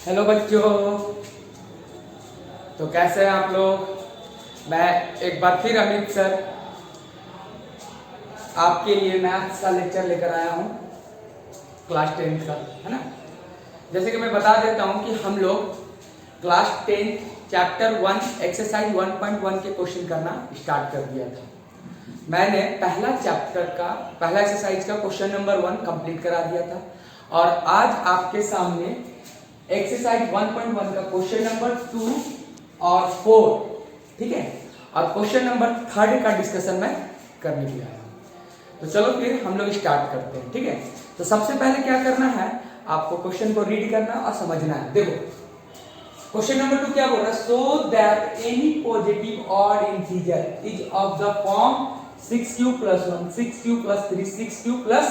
Hello बच्चों, तो कैसे हैं आप लोग। मैं एक बार फिर अमित सर आपके लिए मैथ्स का लेक्चर लेकर आया हूँ, क्लास 10th का, है ना। जैसे कि मैं बता देता हूँ कि हम लोग क्लास 10th चैप्टर 1 एक्सरसाइज 1.1 के क्वेश्चन करना स्टार्ट कर दिया था। मैंने पहला एक्सरसाइज का क्वेश्चन नंबर 1 कंप्लीट करा दिया था और आज आपके सामने एक्सरसाइज 1.1 का क्वेश्चन नंबर 2 और 4, ठीक है, और क्वेश्चन नंबर 3 का डिस्कशन मैं करने के लिए आया हूं। तो चलो फिर हम लोग स्टार्ट करते हैं, ठीक है। तो सबसे पहले क्या करना है, आपको क्वेश्चन को रीड करना और समझना है। देखो क्वेश्चन नंबर 2 क्या बोल रहा है, so that any positive odd integer is of the form 6q + 1 6q + 3 6q +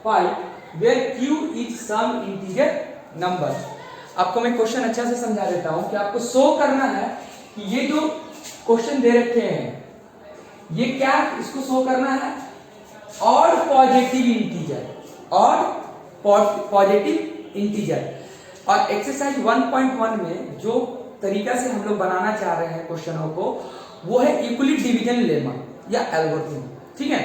5 where q is some integer number। आपको मैं क्वेश्चन अच्छा से समझा देता हूं कि आपको शो करना है कि ये जो क्वेश्चन दे रखे हैं ये क्या, इसको शो करना है ऑड पॉजिटिव इंटीजर। और एक्सरसाइज 1.1 में जो तरीका से हम लोग बनाना चाह रहे हैं क्वेश्चनों को, वो है यूक्लिड डिवीजन लेमा या एल्गोरिथम, ठीक है।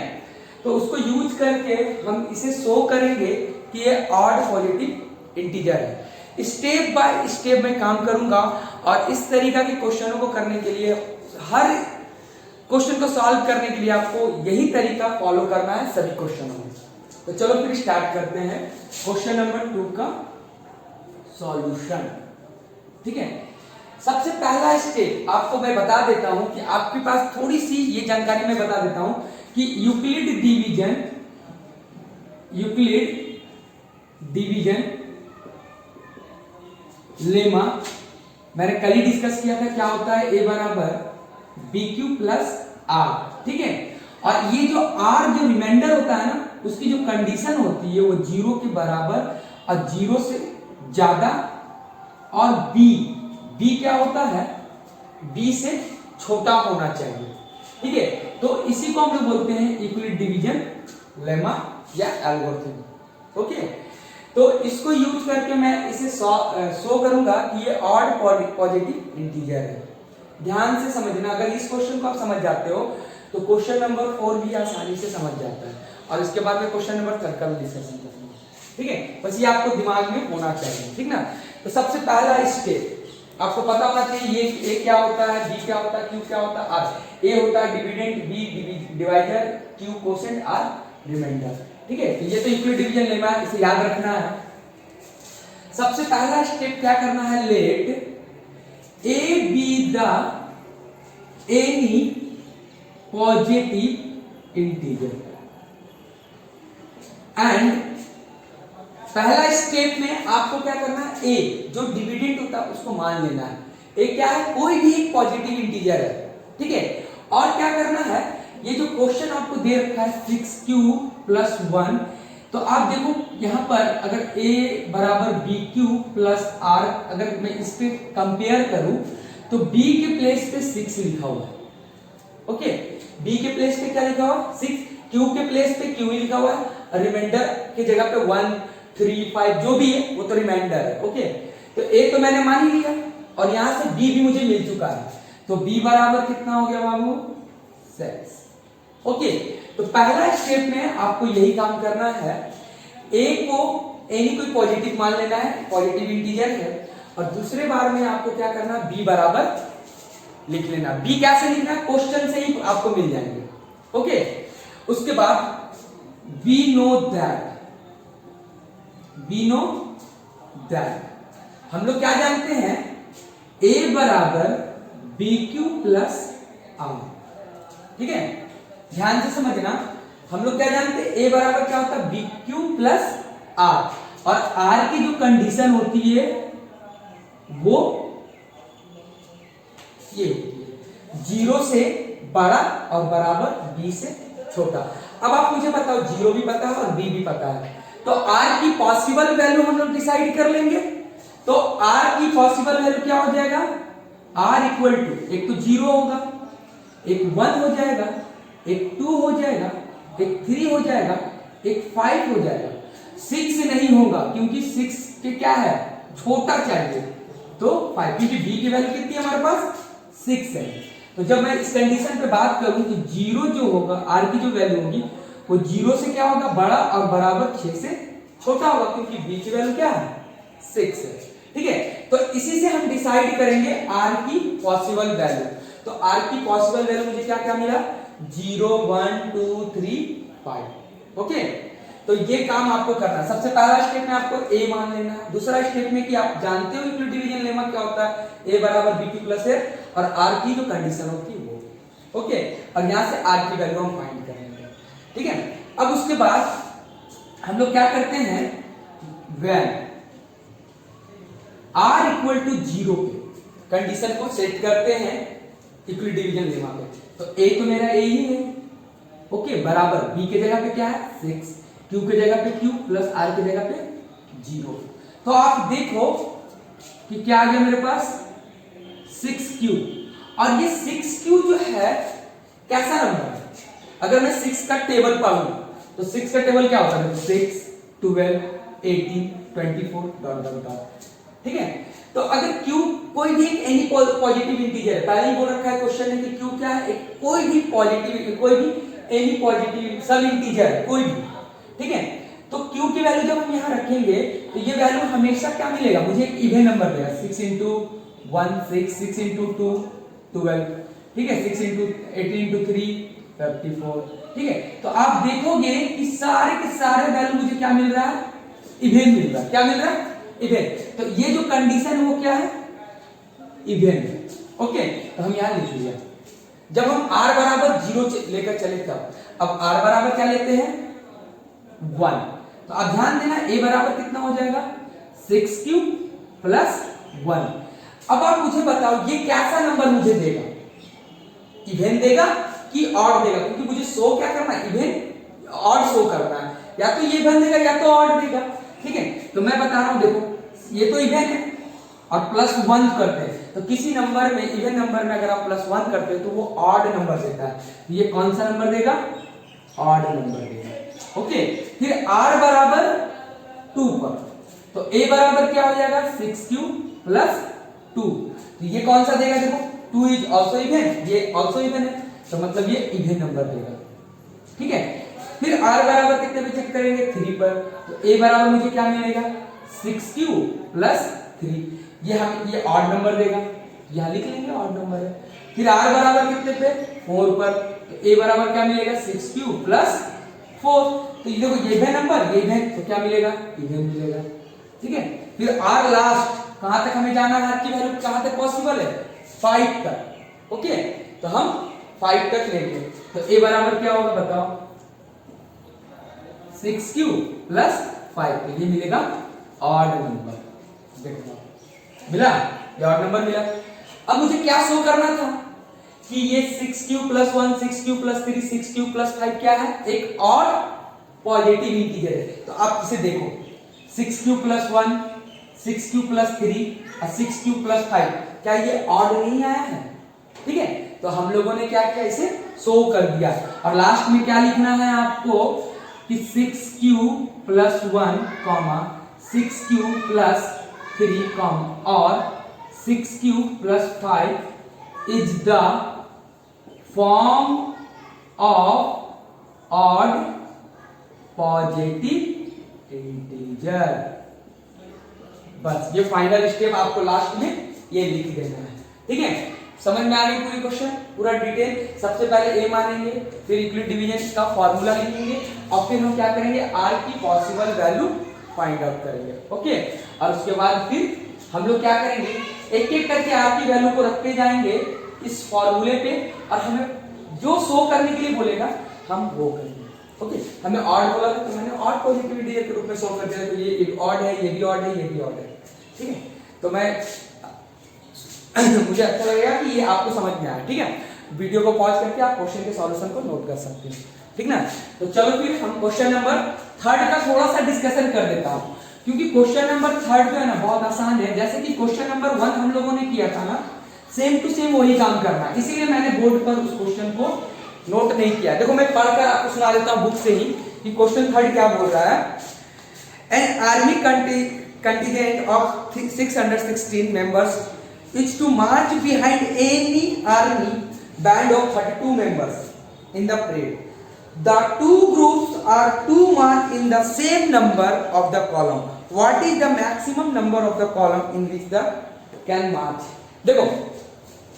तो उसको यूज करके हम इसे शो करेंगे कि ये ऑड पॉजिटिव इंटीजर है। स्टेप बाय स्टेप मैं काम करूंगा और इस तरीका के क्वेश्चनों को करने के लिए, हर क्वेश्चन को सॉल्व करने के लिए आपको यही तरीका फॉलो करना है सभी क्वेश्चनों में। तो चलो फिर स्टार्ट करते हैं क्वेश्चन नंबर 2 का सॉल्यूशन, ठीक है। सबसे पहला स्टेप आपको मैं बता देता हूं कि आपके पास थोड़ी सी ये जानकारी मैं बता देता हूं कि यूक्लिड डिवीजन लेमा मैंने कल ही डिस्कस किया था, क्या होता है, a = bq + r, ठीक है। और ये जो r जो रिमाइंडर होता है ना, उसकी जो कंडीशन होती है वो 0 के बराबर और 0 से ज्यादा, और b क्या होता है, b से छोटा होना चाहिए, ठीक है। तो इसी को हम लोग बोलते हैं यूक्लिड डिवीजन लेमा या एल्गोरिथम, ओके। तो इसको यूज करके मैं इसे शो करूंगा कि ये ऑड पॉजिटिव इंटीजर है। ध्यान से समझना, अगर इस क्वेश्चन को आप समझ जाते हो तो क्वेश्चन नंबर 4 भी आसानी से समझ जाता है, और इसके बाद में क्वेश्चन नंबर 3 का भी डिस्कशन करेंगे, ठीक है। बस ये आपको दिमाग में होना चाहिए, ठीक ना। तो सबसे पहला स्टेप आपको पता होना चाहिए, ये a क्या होता है, b क्या होता है, q क्या होता है, r। a होता है dividend, b divisor, q quotient, r remainder, ठीक है। तो ये तो यूक्लिड डिवीजन लेमा है, इसे याद रखना है। सबसे पहला स्टेप क्या करना है, let a be the any positive integer. And पहला स्टेप में आपको क्या करना है, a जो डिविडेंड होता है उसको मान लेना है। a क्या है, कोई भी एक पॉजिटिव इंटीजर है, ठीक है। और क्या करना है, ये जो क्वेश्चन आपको दे रखा है 6q + 1, तो आप देखो यहां पर अगर a = bq + r, अगर मैं इस पे कंपेयर करूं तो b के प्लेस पे 6 लिखा हुआ है, ओके। b के प्लेस पे क्या लिखा हुआ है, 6, q के प्लेस पे q लिखा हुआ है, रिमाइंडर की जगह पे 1 3 5 जो भी है वो तो रिमाइंडर है, ओके। तो a तो मैंने मान ही लिया और यहां से b भी मुझे मिल चुका है, तो b बराबर कितना हो गया बाबू, 6, ओके। तो पहला स्टेप में आपको यही काम करना है, a को एनी कोई पॉजिटिव मान लेना है, पॉजिटिव इंटीजर है, और दूसरे बार में आपको क्या करना, b बराबर लिख लेना। b कैसे लिखना है, क्वेश्चन से ही आपको मिल जाएंगे, ओके। उसके बाद we know that हम लोग क्या जानते हैं, a = bq + r, ठीक है। ध्यान से समझना, हम लोग क्या जानते हैं, a बराबर क्या होता है, bq + r, और r की जो कंडीशन होती है वो ये होती है 0 से बड़ा और बराबर b से छोटा। अब आप मुझे बताओ, 0 भी पता है और b भी पता है, तो r की पॉसिबल वैल्यू हम लोग डिसाइड कर लेंगे। तो r की पॉसिबल वैल्यू क्या हो जाएगा, r = एक तो 0 होगा, एक 1 हो जाएगा, एक 2 हो जाएगा, एक 3 हो जाएगा, एक 5 हो जाएगा। 6 नहीं होगा क्योंकि 6 के क्या है, छोटा चाहिए तो 5, क्योंकि b की वैल्यू कितनी है हमारे पास 6 है। तो जब मैं इस कंडीशन पे बात करूं तो 0 जो होगा r की जो वैल्यू होगी वो 0 से क्या होगा बड़ा और बराबर 6 से छोटा होगा, क्योंकि b की वैल्यू क्या है 6 है। ठीक है, तो इसी से हम डिसाइड करेंगे r की पॉसिबल वैल्यू। तो r की पॉसिबल वैल्यू मुझे क्या क्या मिला 0 1 2 3 5। ओके, तो ये काम आपको करना है। सबसे पहला स्टेप में आपको a मान लेना है। दूसरा स्टेप में कि आप जानते हो यूक्लिड डिवीजन लेमा क्या होता है, a बराबर bq प्लस a और r की जो कंडीशन होती है वो। ओके, अब यहां से r की वैल्यू हम फाइंड करेंगे। ठीक है, अब उसके बाद हम लोग क्या करते हैं, व्हेन r इक्वल टू 0 पे कंडीशन को सेट करते हैं यूक्लिड डिवीजन लेमा पे। तो a तो मेरा a ही है। ओके, बराबर b के जगह पे क्या है 6, q के जगह पे q प्लस r के जगह पे 0। तो आप देखो कि क्या आ गया मेरे पास 6q, और ये 6q जो है कैसा नंबर है। अगर मैं 6 का टेबल पढ़ूं तो 6 का टेबल क्या होता है 6 12 18 24 डॉट डॉट डॉट। ठीक है, तो अगर q कोई भी एक एनी पॉजिटिव इंटीजर है, पहले ही बोल रखा है क्वेश्चन में कि q क्या है, एक कोई भी पॉजिटिव, कोई भी एनी पॉजिटिव सब इंटीजर है कोई भी। ठीक है, तो q की वैल्यू जब हम यहां रखेंगे तो ये वैल्यू हमेशा क्या मिलेगा, मुझे एक इवन नंबर देगा 6 into 1 6, 6 into 2 12। ठीक है, 6 into 18 into 3 54। ठीक है, तो आप देखोगे कि सारे के सारे वैल्यू मुझे क्या मिल रहा है, इवन मिल रहा है। क्या मिल रहा है, इवन। तो ये जो कंडीशन है वो क्या है, इवन। ओके, तो हम यहां लिख लिया जब हम r बराबर 0 लेकर चले तब। अब r बराबर क्या लेते हैं 1। तो अब ध्यान देना a बराबर कितना हो जाएगा 6q प्लस 1। अब आप मुझे बताओ ये कैसा नंबर मुझे देगा, इवन देगा कि ऑड देगा, क्योंकि मुझे शो क्या करना है, इवन ऑड शो करना है। या तो ये इवन देगा या तो ऑड देगा। ठीक है, तो मैं बता रहा हूं, देखो ये तो इवन है और प्लस 1 करते हैं, तो किसी नंबर में इवन नंबर में अगर आप प्लस 1 करते हो तो वो ऑड नंबर देता है। तो ये कौन सा नंबर देगा, ऑड नंबर देगा। ओके, फिर r बराबर 2 पर तो a बराबर क्या हो जाएगा 6q प्लस 2। तो ये कौन सा देगा, देखो 2 इज ऑल्सो इवन, ये ऑल्सो इवन है, तो मतलब ये इवन नंबर देगा। ठीक है, फिर r बराबर कितने पे चेक करेंगे 3 पर, तो a बराबर मुझे क्या मिलेगा 6q प्लस 3। ये ऑड नंबर देगा, यहां लिख लेंगे ऑड नंबर है। फिर r बराबर कितने पे 4 पर, तो a बराबर क्या मिलेगा 6q प्लस 4। तो ये देखो ये इवन नंबर, ये इवन, तो क्या मिलेगा इवन मिलेगा। ठीक है, फिर r लास्ट कहां तक हमें जाना है, r की वैल्यू कहां तक पॉसिबल है 5 तक। ओके, तो हम 5 तक लेंगे, तो a बराबर क्या होगा बताओ 6q प्लस 5। तो ये मिलेगा ऑड नंबर। देखो मिला, ये ऑड नंबर मिला। अब मुझे क्या शो करना था कि ये 6q plus 1 6q plus 3 6q plus 5 क्या है, एक ऑड पॉजिटिव इंटीजर है। तो आप इसे देखो 6q प्लस 1 6q प्लस 3 और 6q प्लस 5, क्या ये ऑड नहीं आया है। ठीक है, तो हम लोगों ने क्या किया, इसे शो कर दिया। और लास्ट में क्या लिखना है आपको कि 6q प्लस 1 6q प्लस 3 और 6q plus 5 is the form of odd positive integer. बस ये फाइनल स्टेप आपको लास्ट में ये लिख देना है। ठीक है, समझ में आ गई पूरी क्वेश्चन, पूरा डिटेल। सबसे पहले a मानेंगे, फिर यूक्लिड डिवीजन का फॉर्मूला लिखेंगे और फिर हम क्या करेंगे r की पॉसिबल वैल्यू फाइंड आउट करेंगे। ओके, और उसके बाद फिर हम लोग क्या करेंगे, एक एक करके r की वैल्यू को रखते जाएंगे इस फॉर्मूले पे, और हमें जो शो करने के लिए बोलेगा हम वो करेंगे। ओके, हमें ऑड बोला था तो मैंने ऑड पॉजिटिविटी के रूप में शो कर दिया, तो ये ऑड है, ये भी ऑड है, ये भी ऑड है। ठीक है, तो मैं मुझे अच्छा लगेगा कि ये आपको समझ में आया। ठीक है, वीडियो को पॉज करके आप क्वेश्चन के सॉल्यूशन को नोट कर सकते हैं। ठीक ना, तो चलो फिर हम क्वेश्चन नंबर 3 का थोड़ा सा डिस्कशन कर देता हूं, क्योंकि क्वेश्चन नंबर 3 जो है ना बहुत आसान है। जैसे कि क्वेश्चन नंबर 1 हम लोगों ने किया था ना, सेम टू सेम वही काम करना है, इसीलिए मैंने बोर्ड पर उस क्वेश्चन को नोट नहीं किया। देखो मैं पढ़कर आपको सुना देता हूं बुक से ही कि क्वेश्चन 3 क्या बोल रहा है। An army contingent of 616 members is to march behind any army band of 32 members in the parade. The two groups are to march in the same number of the column. What is the maximum number of the column in which the can march? देखो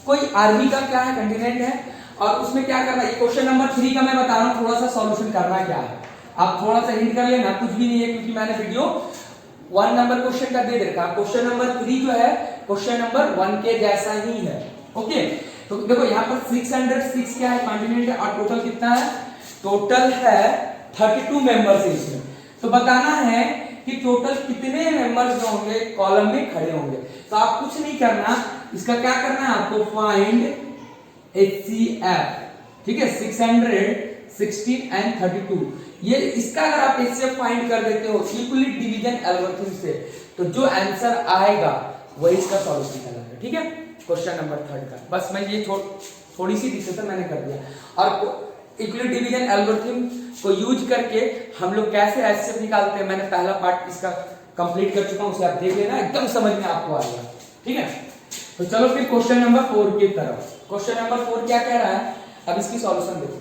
कोई army का क्या है, continent है, और उसमें क्या करना है, क्वेश्चन नंबर 3 का मैं बता रहा हूँ, थोड़ा सा सॉल्यूशन करना क्या है, आप थोड़ा सा हिंट कर लेना, कुछ भी नहीं है क्योंकि मैंने वीडियो 1 नंबर क्वेश्चन का दे रखा। क्वेश्चन नंबर 3 जो है क्वेश्चन नंबर 1 के जैसा ही है। ओके, तो देखो यहाँ पर 606 क्या है, कॉन्टिनेंट है, और टोटल कितना है, टोटल है 32 मेंबर्स है इसमें। तो बताना है कि टोटल कितने मेंबर्स होंगे कॉलम में खड़े होंगे। तो आप कुछ नहीं करना, इसका क्या करना है आपको, फाइंड HCF, ठीक है, 616 एंड 32, ये इसका अगर आप HCF फाइंड कर देते हो यूक्लिड डिवीजन एल्गोरिथम से, तो जो आंसर आएगा वही इसका सॉल्यूशन कहलाएगा। ठीक है, क्वेश्चन नंबर 3 का बस मैं ये थोड़ी सी डिस्कशन मैंने कर दिया। और यूक्लिड डिवीजन एल्गोरिथम को यूज करके हम लोग कैसे HCF निकालते हैं, मैंने पहला पार्ट इसका कंप्लीट कर चुका हूं, उसे आप देख लेना, एकदम समझ में आपको आएगा। ठीक है, तो चलो फिर क्वेश्चन नंबर 4 की तरफ। क्वेश्चन नंबर 4 क्या कह रहा है, अब इसकी सॉल्यूशन देखो।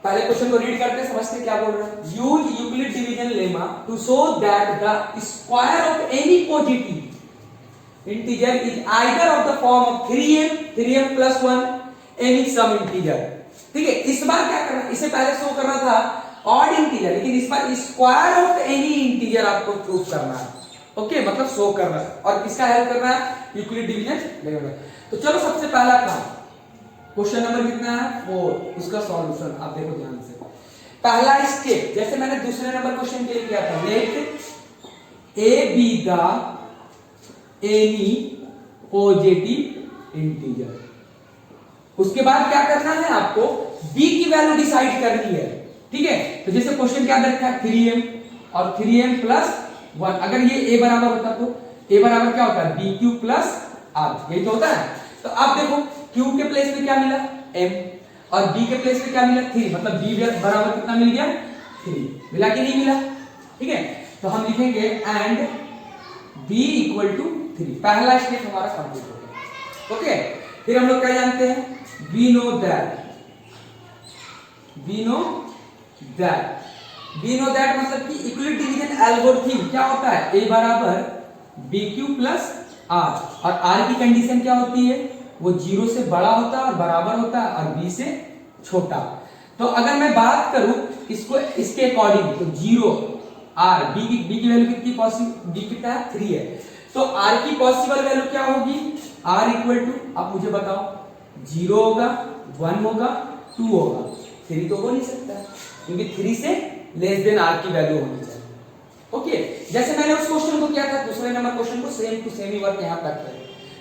पहले क्वेश्चन को रीड करते समझते क्या बोल रहा है। Use Euclid division lemma to show that the square of any positive integer is either of the form of 3m plus 1 any some integer. ठीक है, इस बार क्या करना, इसे पहले शो करना था ऑड इंटीजर, लेकिन इस bar square of any integer आपको प्रूव करना है। ओके, मतलब शो करना है, और किसका हेल्प करना है, यूक्लिड डिवीजन लेमा। तो चलो सबसे पहला काम, क्वेश्चन नंबर कितना है 4, उसका सॉल्यूशन आप देखो ध्यान से। पहला स्टेप जैसे मैंने दूसरे नंबर क्वेश्चन के लिए किया था, let a be the any positive integer. उसके बाद क्या करना है आपको, बी की वैल्यू डिसाइड करनी है। ठीक है, तो जैसे क्वेश्चन क्या दे रखा है 3m और 3m plus 1, अगर ये a बराबर होता तो a बराबर क्या होता है, bq plus r, यही तो होता है। तो अब देखो q के प्लेस पे क्या मिला m, और b के प्लेस पे क्या मिला 3, मतलब b बराबर कितना मिल गया 3, मिला कि नहीं मिला। ठीक है, तो हम लिखेंगे एंड b इक्वल टू 3, पहला स्टेप हमारा कंप्लीट हो गया। ओके, फिर हम लोग क्या जानते हैं, we know that मतलब कि यूक्लिड डिवीजन एल्गोरिथम क्या होता है, a बराबर bq प्लस r, और r की कंडीशन क्या होती है, वो 0 से बड़ा होता है और बराबर होता है, और b से छोटा। तो अगर मैं बात करूं इसको इसके अकॉर्डिंग, तो 0 r b की वैल्यू कितनी पॉसिबल, b कितना है 3 है, तो r की पॉसिबल वैल्यू क्या होगी, r इक्वल टू, आप मुझे बताओ, 0 होगा, 1 होगा, 2 होगा, 3 तो हो नहीं सकता क्योंकि 3 से लेस देन r की वैल्यू होनी चाहिए। ओके, जैसे मैंने उस क्वेश्चन को किया था, दूसरे नंबर क्वेश्चन को सेम टू सेम ही वर्क यहां तक है।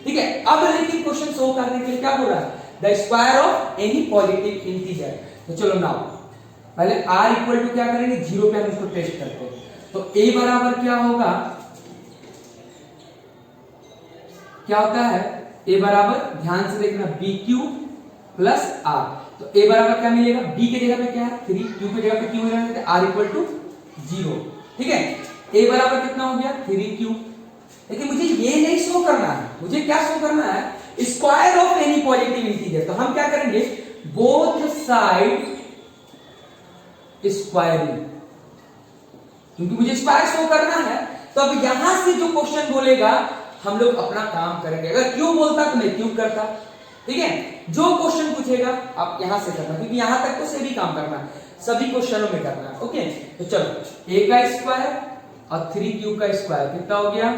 ठीक है, अब लेकिन क्वेश्चन सॉल्व करने के लिए क्या बोल रहा है, the square of any positive integer. तो चलो नाउ पहले r इक्वल टू क्या करेंगे, 0 पे हम इसको टेस्ट करते हैं। तो a बराबर क्या होगा, क्या होता है, a बराबर ध्यान से देखना bq प्लस r, तो a बराबर क्या मिलेगा, b के जगह पे क्या है 3, q के जगह पे q मिला है, r इक्वल टू 0। ठीक है, a बराबर कितना हो गया 3q, लेकिन मुझे ये नहीं शो करना है, मुझे क्या शो करना है, square of any positive integer. तो हम क्या करेंगे, बोथ साइड स्क्वायरिंग, क्योंकि मुझे स्क्वायर शो करना है। तो अब यहां से जो क्वेश्चन बोलेगा हम लोग अपना काम करेंगे, अगर क्यों बोलता तो मैं क्यों करता। ठीक है, जो क्वेश्चन पूछेगा आप यहां से करना, क्योंकि यहां तक तो सभी काम करना है, सभी क्वेश्चनों में करना है। ओके, तो चलो a का स्क्वायर और 3q का स्क्वायर कितना हो गया,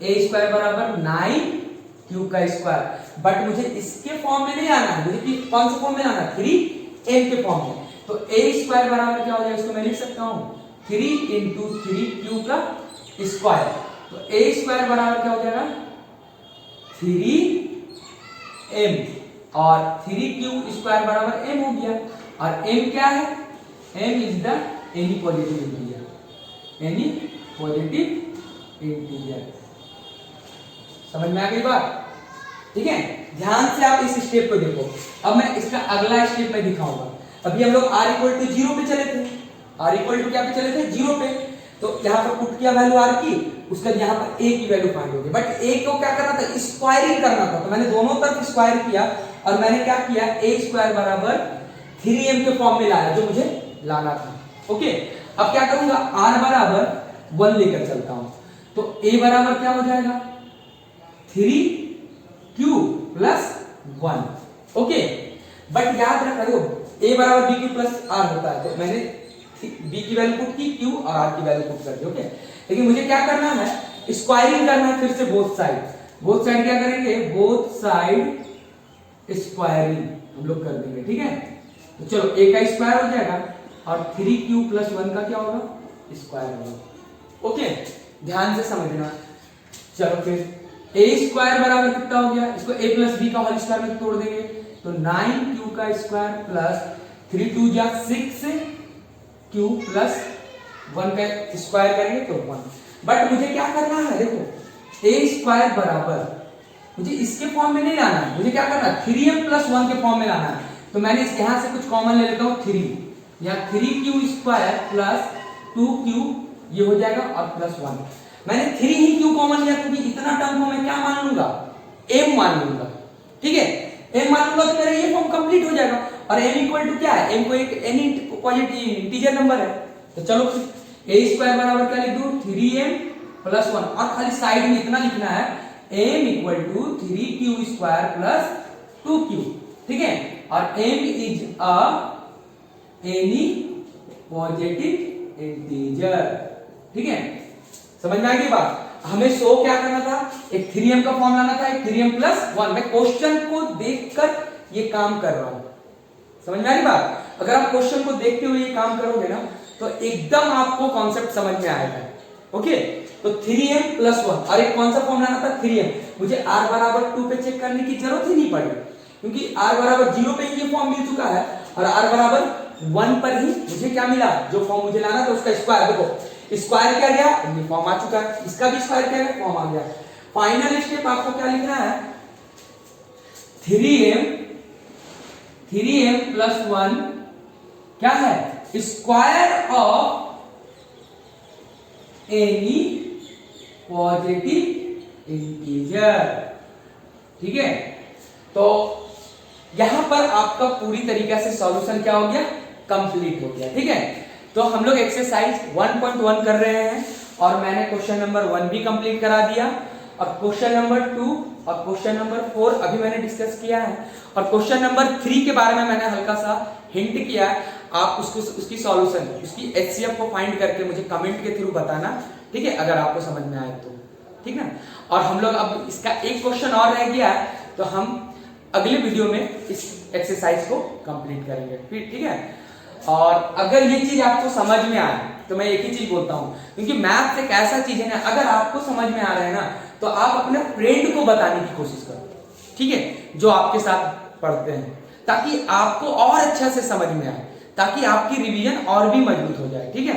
a स्क्वायर बराबर 9q का स्क्वायर। बट मुझे इसके फॉर्म में नहीं आना है, मुझे कौन से फॉर्म में आना है, 3m के फॉर्म में। तो a स्क्वायर बराबर क्या हो जाएगा, इसको मैं लिख सकता हूं 3 into 3q का स्क्वायर। तो a स्क्वायर बराबर क्या हो जाएगा 3m, और 3q स्क्वायर बराबर m हो गया। और m क्या है, m is the any positive integer, any positive integer. समझ में आ गई बात। ठीक है, ध्यान से आप इस स्टेप को देखो। अब मैं इसका अगला स्टेप में दिखाऊंगा। अभी हम लोग r इक्वल टू 0 पे चले थे, r इक्वल टू क्या पे चले थे, 0 पे। तो यहाँ पर पुट किया वैल्यू आर की, उसका यहाँ पर ए की वैल्यू फाइंड होगी। बट ए को क्या करना था, स्क्वायरिंग करना था, तो मैंने दोनों तरफ स्क्वायर किया और मैंने क्या किया, ए स्क्वायर बराबर 3m के फॉर्म में लाया जो मुझे लाना था। ओके, अब क्या करूंगा, आर बराबर 1 लेकर चलता हूं, तो ए बराबर क्या हो जाएगा 3q प्लस 1। ओके, बट याद रखना, देखो ए बराबर bq प्लस आर होता है, तो मैंने b की वैल्यू पुट की, q और r की वैल्यू पुट कर दी। ओके, लेकिन मुझे क्या करना है, स्क्वायरिंग करना है फिर से बोथ साइड। बोथ साइड क्या करेंगे, बोथ साइड स्क्वायरिंग हम लोग कर देंगे। ठीक है, तो चलो a का स्क्वायर हो जाएगा और 3q प्लस 1 का क्या होगा, स्क्वायर होगा। ओके, ध्यान से समझना। चलो फिर a स्क्वायर बराबर कितना हो गया, इसको a प्लस b का होल स्क्वायर में तोड़ देंगे, तो 9q का स्क्वायर प्लस 3 2 जा 6q प्लस 1 का स्क्वायर करेंगे तो 1। बट मुझे क्या करना है, देखो a स्क्वायर बराबर मुझे इसके फॉर्म में नहीं लाना है, मुझे क्या करना है 3m प्लस 1 के फॉर्म में लाना है। तो मैंने यहां से कुछ कॉमन ले लेता हूं 3, यहाँ 3q स्क्वायर प्लस 2q ये हो जाएगा और प्लस 1। मैंने 3 ही क्यों कॉमन लिया, क्योंकि इतना टर्म को मैं क्या मान लूंगा, m मान लूंगा। ठीक है, m मान लूंगा तो मेरा ये फॉर्म कंप्लीट हो जाएगा। और m इक्वल टू क्या है, m को एक एनी पॉजिटिव इंटीजर नंबर है, तो चलो a स्क्वायर बराबर क्या लिख दूं 3m प्लस 1, और खाली साइड में इतना लिखना है m equal to 3q square plus 2q। ठीक है, और m is a any positive integer. ठीक है, समझ में आ गई बात। हमें शो क्या करना था, एक 3m का फॉर्म लाना था, एक 3m प्लस 1। मैं क्वेश्चन को देखकर ये काम कर रहा हूं, समझ में आ रही बात। अगर आप क्वेश्चन को देखते हुए ये काम करोगे ना तो एकदम आपको कॉन्सेप्ट समझ में आएगा। ओके, तो 3m प्लस 1 और एक कौन सा फॉर्म लाना था 3m। मुझे r बराबर 2 पे चेक करने की जरूरत ही नहीं पड़ी, क्योंकि r बराबर 0 पे ये फॉर्म मिल चुका है और r बराबर 1 पर ही मुझे क्या मिला, जो फॉर्म मुझे लाना था उसका स्क्वायर। देखो स्क्वायर क्या गया, ये फॉर्म आ चुका है, इसका भी स्क्वायर क्या है, फॉर्म आ गया। फाइनल स्टेप आपको क्या लिखना है, 3m प्लस 1 क्या है, square of any positive integer. ठीक है, तो यहां पर आपका पूरी तरीके से सॉल्यूशन क्या हो गया, कंप्लीट हो गया। ठीक है, तो हम लोग एक्सरसाइज 1.1 कर रहे हैं और मैंने क्वेश्चन नंबर 1 भी कंप्लीट करा दिया, और क्वेश्चन नंबर 2 और क्वेश्चन नंबर 4 अभी मैंने डिस्कस किया है, और क्वेश्चन नंबर 3 के बारे में मैंने हल्का सा हिंट किया है। आप उसको उसकी सॉल्यूशन, उसकी एचसीएफ को फाइंड करके मुझे कमेंट के थ्रू बताना। ठीक है, अगर आपको समझ में आए तो ठीक ना। और हम लोग अब इसका एक क्वेश्चन और रह गया है, तो हम अगले वीडियो में इस एक्सरसाइज को कंप्लीट करेंगे। ठीक है, और अगर ये चीज आपको समझ में आए तो मैं एक ही चीज बोलता हूं, क्योंकि मैथ्स एक ऐसा चीज है ना, अगर आपको समझ में आ रहा है ना तो आप अपने फ्रेंड को बताने की कोशिश करो। ठीक है, जो आपके साथ पढ़ते हैं, ताकि आपको और अच्छा से समझ में आए, ताकि आपकी रिवीजन और भी मजबूत हो जाए। ठीक है,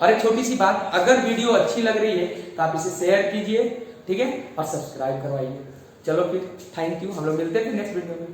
और एक छोटी सी बात, अगर वीडियो अच्छी लग रही है तो आप इसे शेयर कीजिए। ठीक है, और सब्सक्राइब करवाइए। चलो फिर, थैंक यू, हम लोग मिलते हैं नेक्स्ट वीडियो में।